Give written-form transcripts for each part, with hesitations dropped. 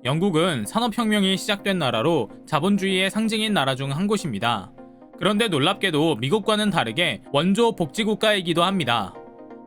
영국은 산업혁명이 시작된 나라로 자본주의의 상징인 나라 중 한 곳입니다. 그런데 놀랍게도 미국과는 다르게 원조 복지국가이기도 합니다.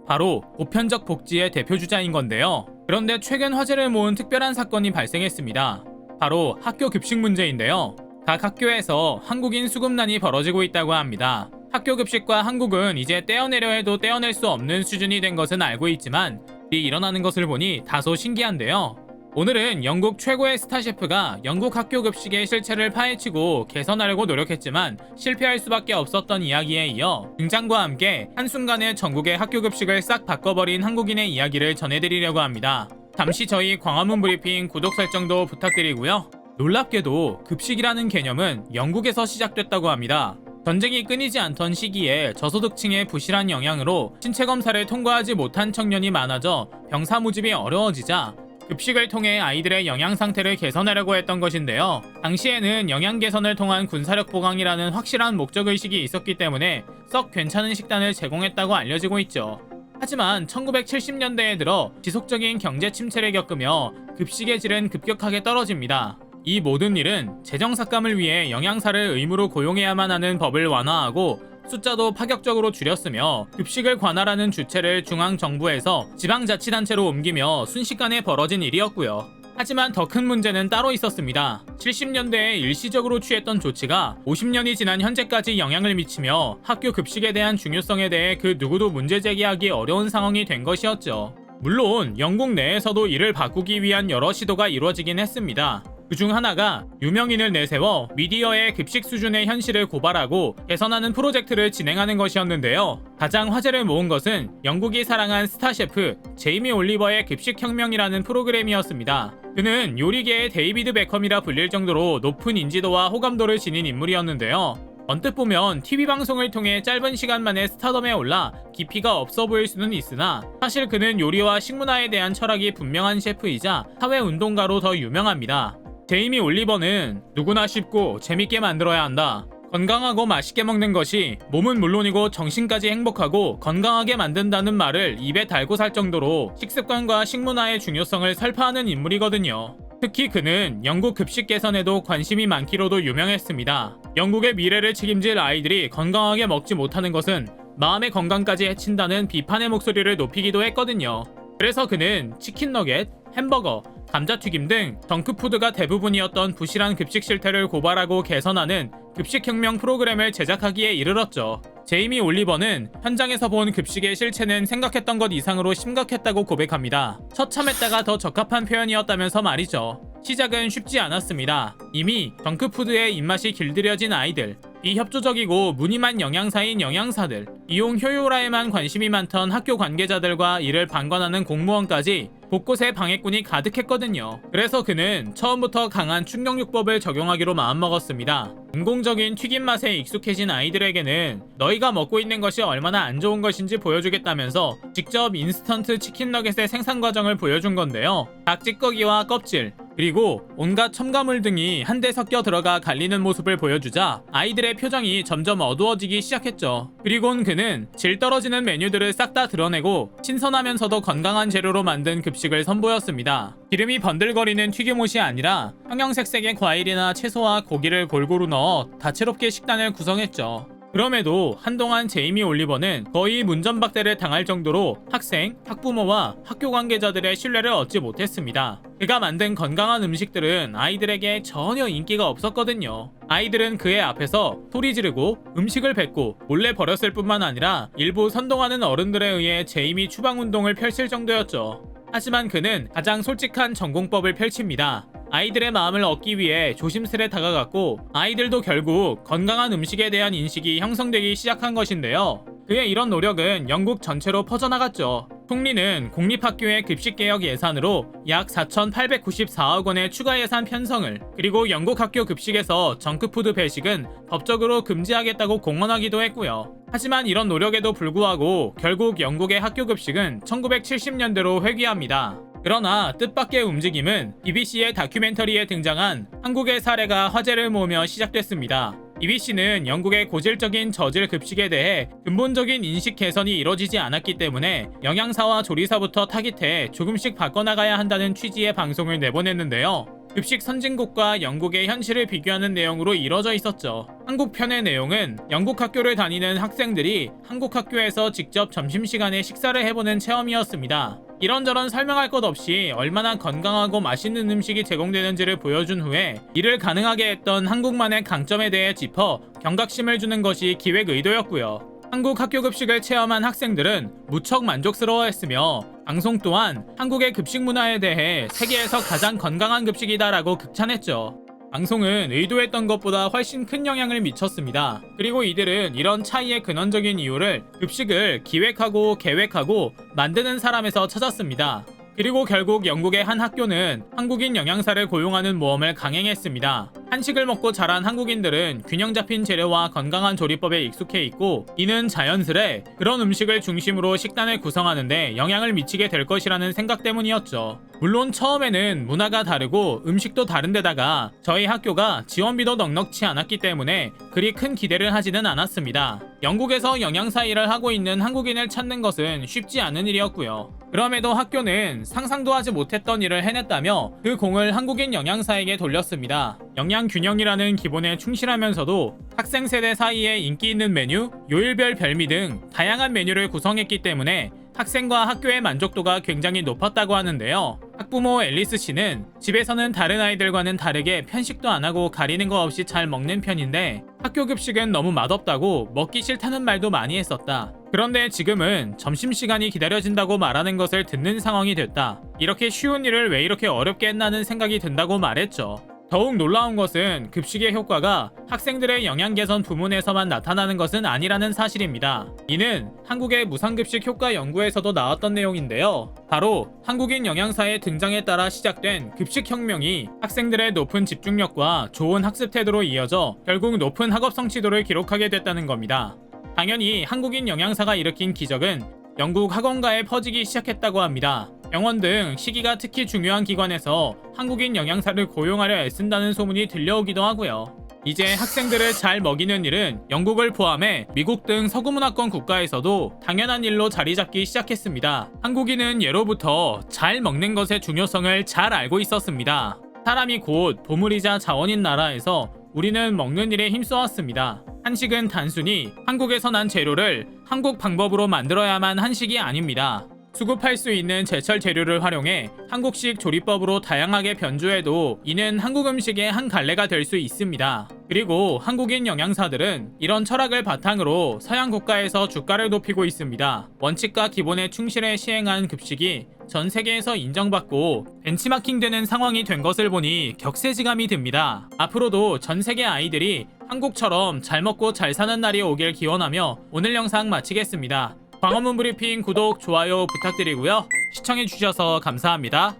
바로 보편적 복지의 대표주자인 건데요. 그런데 최근 화제를 모은 특별한 사건이 발생했습니다. 바로 학교 급식 문제인데요. 각 학교에서 한국인 수급난이 벌어지고 있다고 합니다. 학교 급식과 한국은 이제 떼어내려 해도 떼어낼 수 없는 수준이 된 것은 알고 있지만 일이 일어나는 것을 보니 다소 신기한데요. 오늘은 영국 최고의 스타 셰프가 영국 학교 급식의 실체를 파헤치고 개선하려고 노력했지만 실패할 수밖에 없었던 이야기에 이어 등장과 함께 한순간에 전국의 학교 급식을 싹 바꿔버린 한국인의 이야기를 전해드리려고 합니다. 잠시 저희 광화문 브리핑 구독 설정도 부탁드리고요. 놀랍게도 급식이라는 개념은 영국에서 시작됐다고 합니다. 전쟁이 끊이지 않던 시기에 저소득층의 부실한 영향으로 신체 검사를 통과하지 못한 청년이 많아져 병사 모집이 어려워지자 급식을 통해 아이들의 영양 상태를 개선하려고 했던 것인데요. 당시에는 영양 개선을 통한 군사력 보강이라는 확실한 목적의식이 있었기 때문에 썩 괜찮은 식단을 제공했다고 알려지고 있죠. 하지만 1970년대에 들어 지속적인 경제 침체를 겪으며 급식의 질은 급격하게 떨어집니다. 이 모든 일은 재정 삭감을 위해 영양사를 의무로 고용해야만 하는 법을 완화하고 숫자도 파격적으로 줄였으며 급식을 관할하는 주체를 중앙정부에서 지방자치단체로 옮기며 순식간에 벌어진 일이었고요. 하지만 더 큰 문제는 따로 있었습니다. 70년대에 일시적으로 취했던 조치가 50년이 지난 현재까지 영향을 미치며 학교 급식에 대한 중요성에 대해 그 누구도 문제 제기하기 어려운 상황이 된 것이었죠. 물론 영국 내에서도 이를 바꾸기 위한 여러 시도가 이루어지긴 했습니다. 그중 하나가 유명인을 내세워 미디어의 급식 수준의 현실을 고발하고 개선하는 프로젝트를 진행하는 것이었는데요. 가장 화제를 모은 것은 영국이 사랑한 스타 셰프 제이미 올리버의 급식혁명이라는 프로그램이었습니다. 그는 요리계의 데이비드 베컴이라 불릴 정도로 높은 인지도와 호감도를 지닌 인물이었는데요. 언뜻 보면 TV방송을 통해 짧은 시간 만에 스타덤에 올라 깊이가 없어 보일 수는 있으나 사실 그는 요리와 식문화에 대한 철학이 분명한 셰프이자 사회운동가로 더 유명합니다. 제이미 올리버는 누구나 쉽고 재밌게 만들어야 한다. 건강하고 맛있게 먹는 것이 몸은 물론이고 정신까지 행복하고 건강하게 만든다는 말을 입에 달고 살 정도로 식습관과 식문화의 중요성을 설파하는 인물이거든요. 특히 그는 영국 급식 개선에도 관심이 많기로도 유명했습니다. 영국의 미래를 책임질 아이들이 건강하게 먹지 못하는 것은 마음의 건강까지 해친다는 비판의 목소리를 높이기도 했거든요. 그래서 그는 치킨 너겟, 햄버거, 감자튀김 등 정크푸드가 대부분이었던 부실한 급식 실태를 고발하고 개선하는 급식혁명 프로그램을 제작하기에 이르렀죠. 제이미 올리버는 현장에서 본 급식의 실체는 생각했던 것 이상으로 심각했다고 고백합니다. 처참했다가 더 적합한 표현이었다면서 말이죠. 시작은 쉽지 않았습니다. 이미 정크푸드의 입맛이 길들여진 아이들, 비협조적이고 무늬만 영양사인 영양사들, 이용 효율화에만 관심이 많던 학교 관계자들과 이를 방관하는 공무원까지 곳곳에 방해꾼이 가득했거든요. 그래서 그는 처음부터 강한 충격요법을 적용하기로 마음먹었습니다. 인공적인 튀김 맛에 익숙해진 아이들에게는 너희가 먹고 있는 것이 얼마나 안 좋은 것인지 보여주겠다면서 직접 인스턴트 치킨 너겟의 생산 과정을 보여준 건데요. 닭 찌꺼기와 껍질, 그리고 온갖 첨가물 등이 한데 섞여 들어가 갈리는 모습을 보여주자 아이들의 표정이 점점 어두워지기 시작했죠. 그리곤 그는 질 떨어지는 메뉴들을 싹 다 드러내고 신선하면서도 건강한 재료로 만든 급식을 선보였습니다. 기름이 번들거리는 튀김옷이 아니라 형형색색의 과일이나 채소와 고기를 골고루 넣어 다채롭게 식단을 구성했죠. 그럼에도 한동안 제이미 올리버는 거의 문전박대를 당할 정도로 학생, 학부모와 학교 관계자들의 신뢰를 얻지 못했습니다. 그가 만든 건강한 음식들은 아이들에게 전혀 인기가 없었거든요. 아이들은 그의 앞에서 소리 지르고 음식을 뱉고 몰래 버렸을 뿐만 아니라 일부 선동하는 어른들에 의해 제이미 추방운동을 펼칠 정도였죠. 하지만 그는 가장 솔직한 전공법을 펼칩니다. 아이들의 마음을 얻기 위해 조심스레 다가갔고 아이들도 결국 건강한 음식에 대한 인식이 형성되기 시작한 것인데요. 그의 이런 노력은 영국 전체로 퍼져나갔죠. 총리는 공립학교의 급식개혁 예산으로 약 4,894억 원의 추가 예산 편성을, 그리고 영국 학교 급식에서 정크푸드 배식은 법적으로 금지하겠다고 공언하기도 했고요. 하지만 이런 노력에도 불구하고 결국 영국의 학교 급식은 1970년대로 회귀합니다. 그러나 뜻밖의 움직임은 BBC의 다큐멘터리에 등장한 한국의 사례가 화제를 모으며 시작됐습니다. BBC는 영국의 고질적인 저질 급식에 대해 근본적인 인식 개선이 이뤄지지 않았기 때문에 영양사와 조리사부터 타깃해 조금씩 바꿔나가야 한다는 취지의 방송을 내보냈는데요. 급식 선진국과 영국의 현실을 비교하는 내용으로 이뤄져 있었죠. 한국 편의 내용은 영국 학교를 다니는 학생들이 한국 학교에서 직접 점심시간에 식사를 해보는 체험이었습니다. 이런저런 설명할 것 없이 얼마나 건강하고 맛있는 음식이 제공되는지를 보여준 후에 이를 가능하게 했던 한국만의 강점에 대해 짚어 경각심을 주는 것이 기획 의도였고요. 한국 학교 급식을 체험한 학생들은 무척 만족스러워했으며 방송 또한 한국의 급식 문화에 대해 세계에서 가장 건강한 급식이다라고 극찬했죠. 방송은 의도했던 것보다 훨씬 큰 영향을 미쳤습니다. 그리고 이들은 이런 차이의 근원적인 이유를 급식을 기획하고 계획하고 만드는 사람에서 찾았습니다. 그리고 결국 영국의 한 학교는 한국인 영양사를 고용하는 모험을 강행했습니다. 한식을 먹고 자란 한국인들은 균형 잡힌 재료와 건강한 조리법에 익숙해 있고 이는 자연스레 그런 음식을 중심으로 식단을 구성하는데 영향을 미치게 될 것이라는 생각 때문이었죠. 물론 처음에는 문화가 다르고 음식도 다른데다가 저희 학교가 지원비도 넉넉치 않았기 때문에 그리 큰 기대를 하지는 않았습니다. 영국에서 영양사 일을 하고 있는 한국인을 찾는 것은 쉽지 않은 일이었고요. 그럼에도 학교는 상상도 하지 못했던 일을 해냈다며 그 공을 한국인 영양사에게 돌렸습니다. 영양균형이라는 기본에 충실하면서도 학생 세대 사이에 인기 있는 메뉴, 요일별 별미 등 다양한 메뉴를 구성했기 때문에 학생과 학교의 만족도가 굉장히 높았다고 하는데요. 학부모 앨리스 씨는 집에서는 다른 아이들과는 다르게 편식도 안 하고 가리는 거 없이 잘 먹는 편인데 학교 급식은 너무 맛없다고 먹기 싫다는 말도 많이 했었다. 그런데 지금은 점심시간이 기다려진다고 말하는 것을 듣는 상황이 됐다. 이렇게 쉬운 일을 왜 이렇게 어렵게 했나는 생각이 든다고 말했죠. 더욱 놀라운 것은 급식의 효과가 학생들의 영양 개선 부문에서만 나타나는 것은 아니라는 사실입니다. 이는 한국의 무상급식 효과 연구에서도 나왔던 내용인데요. 바로 한국인 영양사의 등장에 따라 시작된 급식혁명이 학생들의 높은 집중력과 좋은 학습 태도로 이어져 결국 높은 학업 성취도를 기록하게 됐다는 겁니다. 당연히 한국인 영양사가 일으킨 기적은 영국 학원가에 퍼지기 시작했다고 합니다. 병원 등 시기가 특히 중요한 기관에서 한국인 영양사를 고용하려 애쓴다는 소문이 들려오기도 하고요. 이제 학생들을 잘 먹이는 일은 영국을 포함해 미국 등 서구문화권 국가에서도 당연한 일로 자리 잡기 시작했습니다. 한국인은 예로부터 잘 먹는 것의 중요성을 잘 알고 있었습니다. 사람이 곧 보물이자 자원인 나라에서 우리는 먹는 일에 힘써왔습니다. 한식은 단순히 한국에서 난 재료를 한국 방법으로 만들어야만 한식이 아닙니다. 수급할 수 있는 제철 재료를 활용해 한국식 조리법으로 다양하게 변주해도 이는 한국 음식의 한 갈래가 될 수 있습니다. 그리고 한국인 영양사들은 이런 철학을 바탕으로 서양 국가에서 주가를 높이고 있습니다. 원칙과 기본에 충실해 시행한 급식이 전 세계에서 인정받고 벤치마킹되는 상황이 된 것을 보니 격세지감이 듭니다. 앞으로도 전 세계 아이들이 한국처럼 잘 먹고 잘 사는 날이 오길 기원하며 오늘 영상 마치겠습니다. 광화문 브리핑 구독, 좋아요 부탁드리고요. 시청해주셔서 감사합니다.